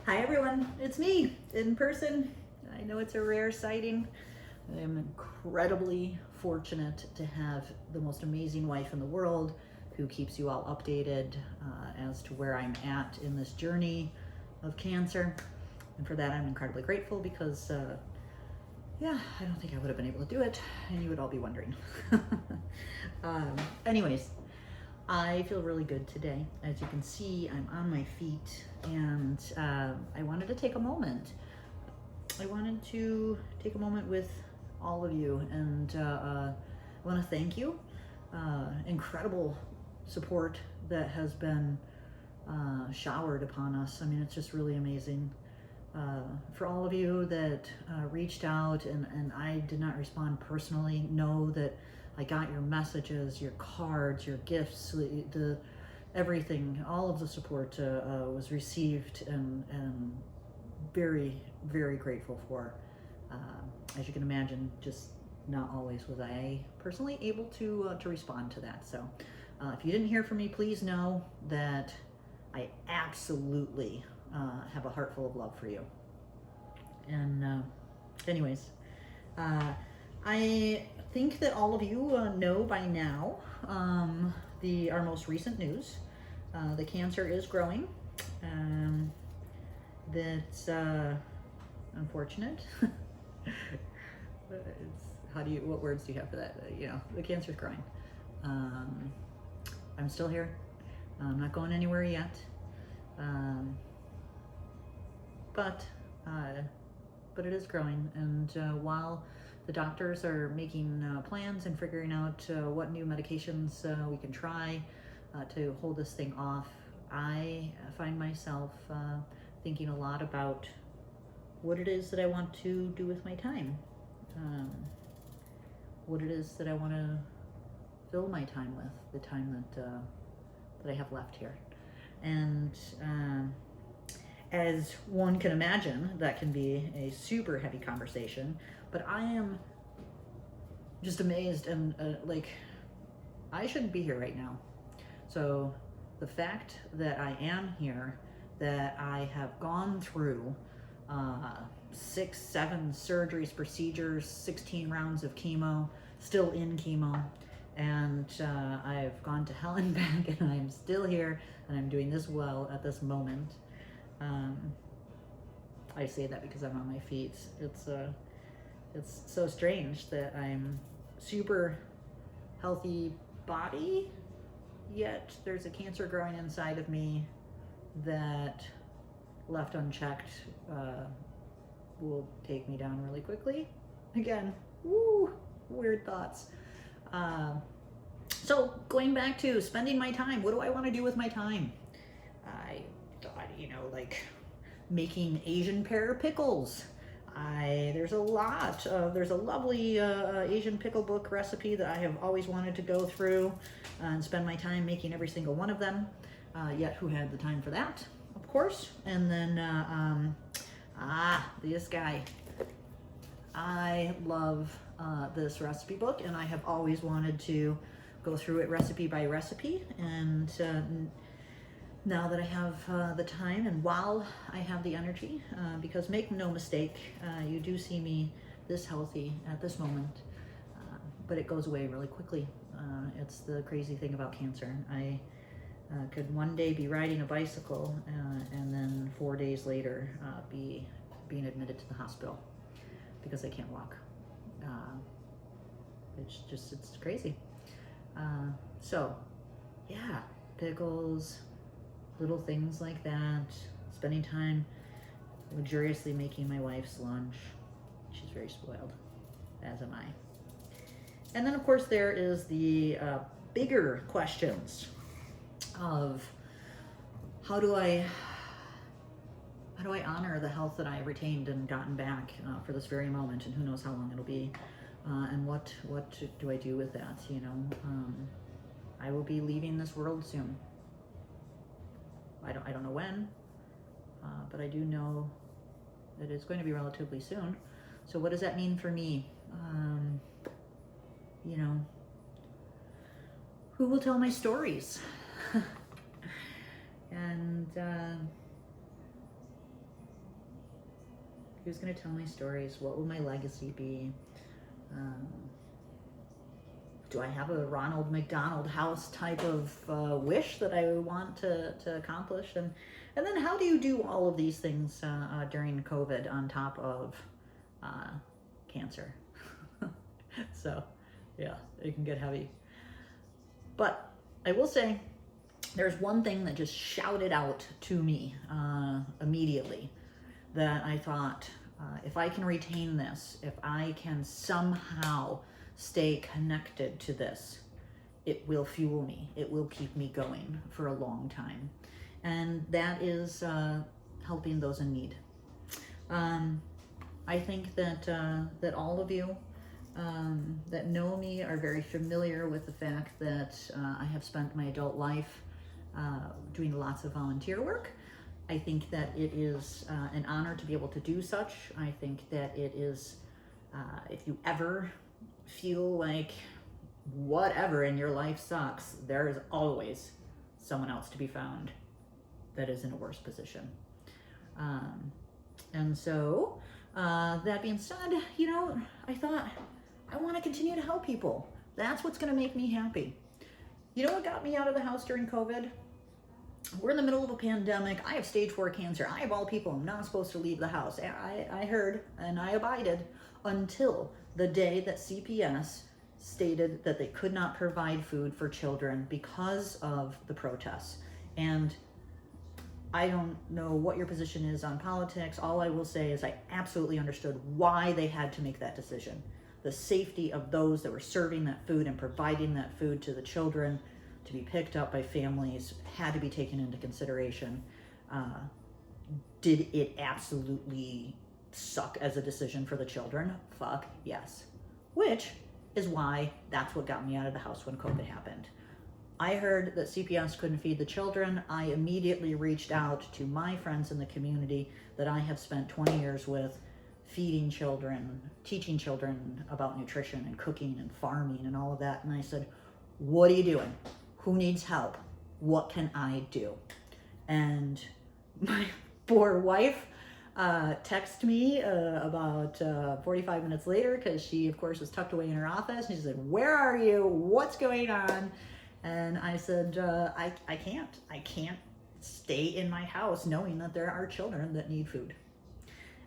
Hi everyone, it's me in person. I know it's a rare sighting. I am incredibly fortunate to have the most amazing wife in the world who keeps you all updated as to where I'm at in this journey of cancer. And for that, I'm incredibly grateful because, yeah, I don't think I would have been able to do it, and you would all be wondering. Anyways, I feel really good today. As you can see, I'm on my feet, and I wanted to take a moment. I wanted to take a moment with all of you, and I want to thank you. Incredible support that has been showered upon us. I mean, it's just really amazing. For all of you that reached out and I did not respond personally, know that I got your messages, your cards, your gifts, the everything, all of the support was received and very, very grateful for. As you can imagine, just not always was I personally able to respond to that. So if you didn't hear from me, please know that I absolutely have a heart full of love for you. And anyways, I think that all of you know by now our most recent news. The cancer is growing. That's unfortunate. What words do you have for that? The cancer's growing. I'm still here. I'm not going anywhere yet. But it is growing, and while the doctors are making plans and figuring out what new medications we can try to hold this thing off, I find myself thinking a lot about what it is that I want to do with my time, what it is that I want to fill my time with, the time that I have left here. And as one can imagine, that can be a super heavy conversation, but I am just amazed and I shouldn't be here right now. So the fact that I am here, that I have gone through 6, 7 surgeries, procedures, 16 rounds of chemo, still in chemo, and I've gone to hell and back, and I'm still here, and I'm doing this well at this moment. I say that because I'm on my feet. It's so strange that I'm super healthy body, yet there's a cancer growing inside of me that, left unchecked, will take me down really quickly. Again, woo, weird thoughts. So going back to spending my time, what do I want to do with my time? I thought, making Asian pear pickles. There's a lovely Asian pickle book recipe that I have always wanted to go through and spend my time making every single one of them. Yet who had the time for that, of course? And then, this guy. I love this recipe book, and I have always wanted to go through it recipe by recipe. And now that I have the time, and while I have the energy, because make no mistake, you do see me this healthy at this moment, but it goes away really quickly. It's the crazy thing about cancer. I could one day be riding a bicycle and then 4 days later being admitted to the hospital because I can't walk. It's crazy. So yeah, pickles, little things like that, spending time luxuriously making my wife's lunch. She's very spoiled, as am I. And then of course there is the bigger questions of how do I honor the health that I retained and gotten back for this very moment, and who knows how long it'll be, and what do I do with that? I will be leaving this world soon. I don't know when, but I do know that it's going to be relatively soon. So what does that mean for me? Who will tell my stories? And Who's going to tell my stories? What will my legacy be? Do I have a Ronald McDonald House type of wish that I want to accomplish? And then how do you do all of these things during COVID on top of cancer? So, yeah, it can get heavy. But I will say, there's one thing that just shouted out to me immediately that I thought, if I can retain this, if I can somehow stay connected to this, it will fuel me. It will keep me going for a long time. And that is helping those in need. I think that all of you that know me are very familiar with the fact that I have spent my adult life doing lots of volunteer work. I think that it is an honor to be able to do such. I think that it is, if you ever feel like whatever in your life sucks, there is always someone else to be found that is in a worse position. And so, that being said, I thought, I want to continue to help people. That's what's going to make me happy. You know what got me out of the house during COVID? We're in the middle of a pandemic. I have stage 4 cancer. I, of all people, am not supposed to leave the house. I heard and I abided until the day that CPS stated that they could not provide food for children because of the protests. And I don't know what your position is on politics. All I will say is I absolutely understood why they had to make that decision. The safety of those that were serving that food and providing that food to the children to be picked up by families had to be taken into consideration. Did it absolutely suck as a decision for the children? Fuck yes. Which is why that's what got me out of the house when COVID happened. I heard that CPS couldn't feed the children. I immediately reached out to my friends in the community that I have spent 20 years with, feeding children, teaching children about nutrition and cooking and farming and all of that. And I said, what are you doing? Who needs help? What can I do? And my poor wife texted me about 45 minutes later, because she, of course, was tucked away in her office. And she said, where are you? What's going on? And I said, I can't stay in my house knowing that there are children that need food.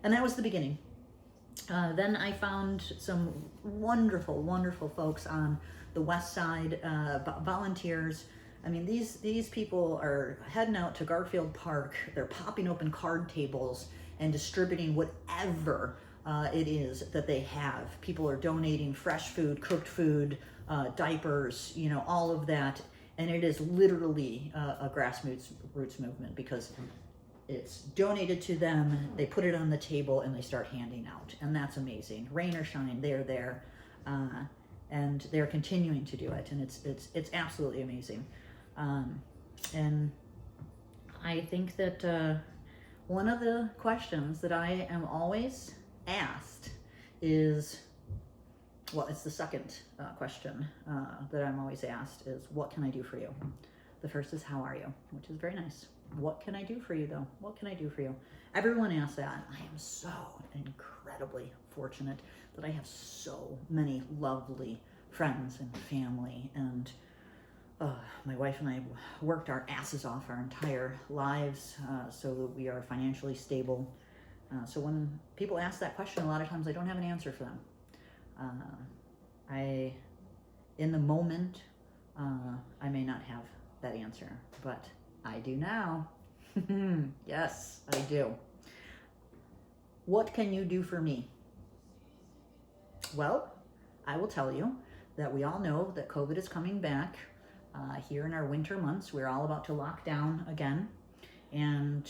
And that was the beginning. Then I found some wonderful, wonderful folks on the west side, volunteers. I mean, these people are heading out to Garfield Park. They're popping open card tables and distributing whatever it is that they have. People are donating fresh food, cooked food, diapers, all of that. And it is literally a grassroots movement, because it's donated to them, they put it on the table, and they start handing out. And that's amazing. Rain or shine, they're there. And they're continuing to do it. And it's absolutely amazing. And I think that one of the questions that I am always asked is, well, it's the second question that I'm always asked is, what can I do for you? The first is, how are you? Which is very nice. What can I do for you, though? What can I do for you? Everyone asks that. I am so incredibly fortunate that I have so many lovely friends and family. And my wife and I worked our asses off our entire lives so that we are financially stable. So when people ask that question, a lot of times I don't have an answer for them. In the moment, I may not have that answer, but I do now. Yes, I do. What can you do for me? Well, I will tell you that we all know that COVID is coming back. Here in our winter months, we're all about to lock down again. And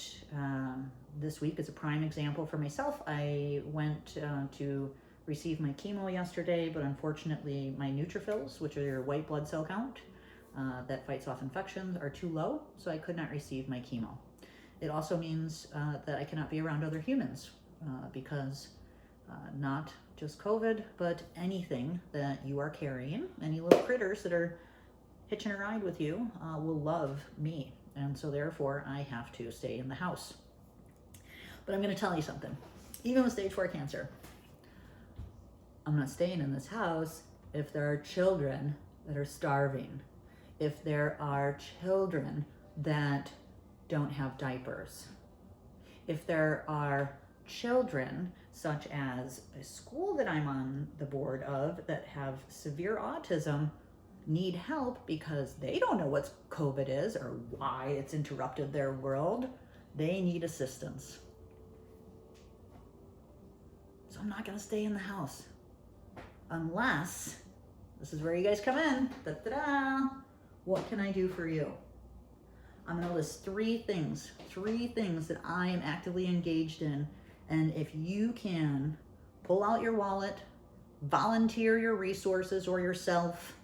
this week is a prime example for myself. I went to receive my chemo yesterday, but unfortunately my neutrophils, which are your white blood cell count that fights off infections, are too low, so I could not receive my chemo. It also means that I cannot be around other humans because not just COVID, but anything that you are carrying, any little critters that are hitching a ride with you will love me. And so therefore I have to stay in the house. But I'm going to tell you something. even with stage 4 cancer. I'm not staying in this house if there are children that are starving, if there are children that don't have diapers, if there are children, such as a school that I'm on the board of, that have severe autism, need help because they don't know what COVID is or why it's interrupted their world. They need assistance. So I'm not gonna stay in the house unless, this is where you guys come in, da-da-da, what can I do for you? I'm gonna list three things that I am actively engaged in. And if you can pull out your wallet, volunteer your resources or yourself,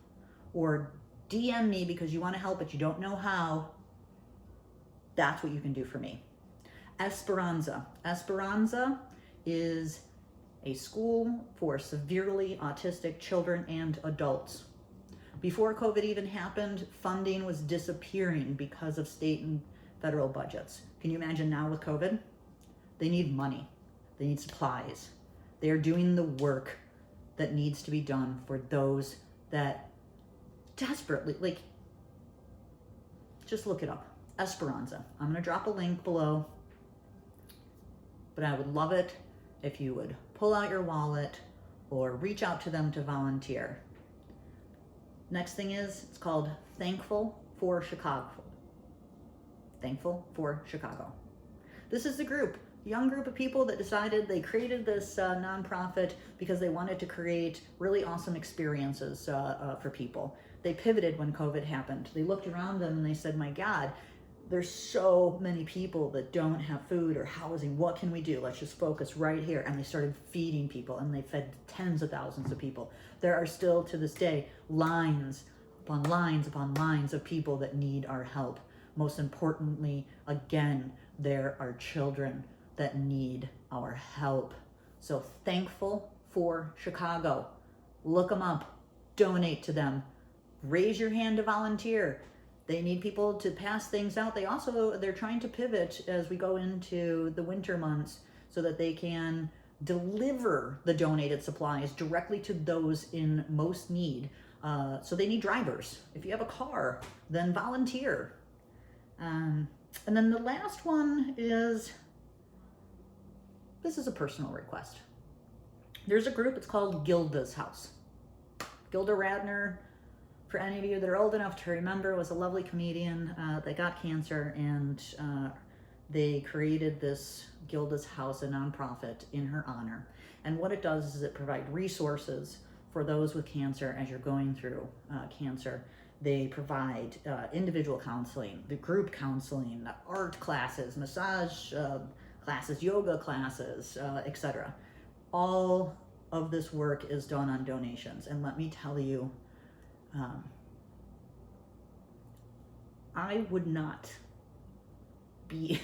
or DM me because you wanna help but you don't know how, that's what you can do for me. Esperanza. Esperanza is a school for severely autistic children and adults. Before COVID even happened, funding was disappearing because of state and federal budgets. Can you imagine now with COVID? They need money. They need supplies. They are doing the work that needs to be done for those that desperately, like, just look it up. Esperanza. I'm gonna drop a link below, but I would love it if you would pull out your wallet or reach out to them to volunteer. Next thing is, it's called Thankful for Chicago. Thankful for Chicago. This is the group, young group of people that decided they created this nonprofit because they wanted to create really awesome experiences for people. They pivoted when COVID happened. They looked around them and they said, my God, there's so many people that don't have food or housing. What can we do? Let's just focus right here. And they started feeding people, and they fed tens of thousands of people. There are still, to this day, lines upon lines upon lines of people that need our help. Most importantly, again, there are children that need our help. So Thankful for Chicago. Look them up, donate to them, raise your hand to volunteer. They need people to pass things out. They're trying to pivot as we go into the winter months so that they can deliver the donated supplies directly to those in most need. So they need drivers. If you have a car, then volunteer. And then the last one is, this is a personal request. There's a group, it's called Gildas House. Gilda Radner, for any of you that are old enough to remember, was a lovely comedian that got cancer, and they created this Gildas House, a nonprofit, in her honor. And what it does is it provides resources for those with cancer as you're going through cancer. They provide individual counseling, the group counseling, art classes, massage classes, yoga classes, etc. All of this work is done on donations. And let me tell you, I would not be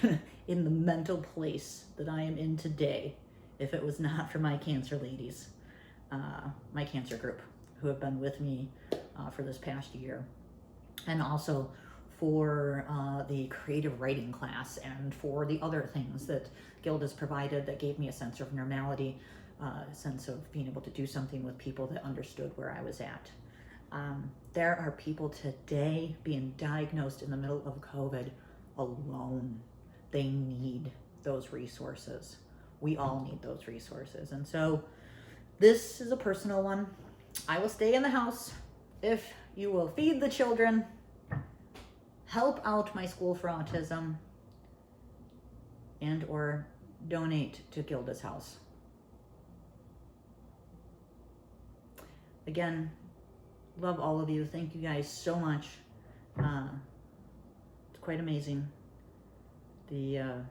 in the mental place that I am in today if it was not for my cancer ladies, my cancer group, who have been with me for this past year, and also for the creative writing class and for the other things that Gilda's provided that gave me a sense of normality, a sense of being able to do something with people that understood where I was at. There are people today being diagnosed in the middle of COVID alone. They need those resources. We all need those resources. And so this is a personal one. I will stay in the house if you will feed the children, help out my school for autism, and or donate to Gilda's House. Again, love all of you. Thank you guys so much. It's quite amazing. The